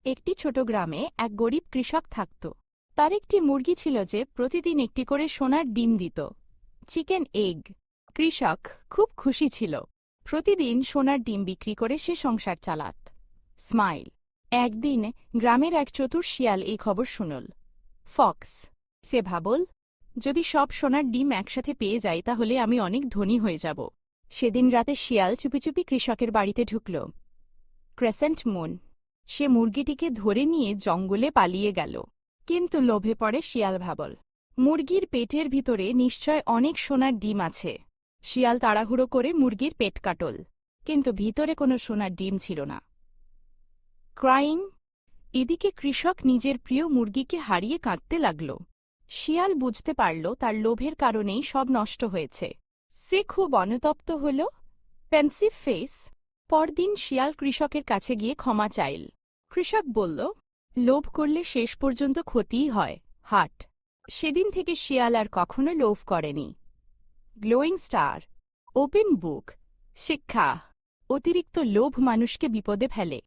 একটি ছোট গ্রামে এক গরিব কৃষক থাকত। তার একটি মুরগি ছিল যে প্রতিদিন একটি করে সোনার ডিম দিত, চিকেন এগ। কৃষক খুব খুশি ছিল। প্রতিদিন সোনার ডিম বিক্রি করে সে সংসার চালাত। স্মাইল। একদিন গ্রামের এক চতুর শিয়াল এই খবর শুনল। ফক্স, সে ভাবল, যদি সব সোনার ডিম একসাথে পেয়ে যাই তাহলে আমি অনেক ধনী হয়ে যাব। সেদিন রাতে শিয়াল চুপি চুপি কৃষকের বাড়িতে ঢুকল। Crescent moon. সে মুরগিটিকে ধরে নিয়ে জঙ্গলে পালিয়ে গেল। কিন্তু লোভে পড়ে শিয়াল ভাবল, মুরগির পেটের ভিতরে নিশ্চয় অনেক সোনার ডিম আছে। শিয়াল তাড়াহুড়ো করে মুরগির পেট কাটল, কিন্তু ভিতরে কোনো সোনার ডিম ছিল না। ক্রাইং। এদিকে কৃষক নিজের প্রিয় মুরগিকে হারিয়ে কাঁদতে লাগল। শিয়াল বুঝতে পারল তার লোভের কারণেই সব নষ্ট হয়েছে। সে খুব অনুতপ্ত হল। Pensive face. পরদিন শিয়াল কৃষকের কাছে গিয়ে ক্ষমা চাইল। কৃষক বলল, লোভ করলে শেষ পর্যন্ত ক্ষতিই হয়। হাট। সেদিন থেকে শিয়াল আর কখনো লোভ করেনি। Glowing star. Open book. শিক্ষা। অতিরিক্ত লোভ মানুষকে বিপদে ফেলে।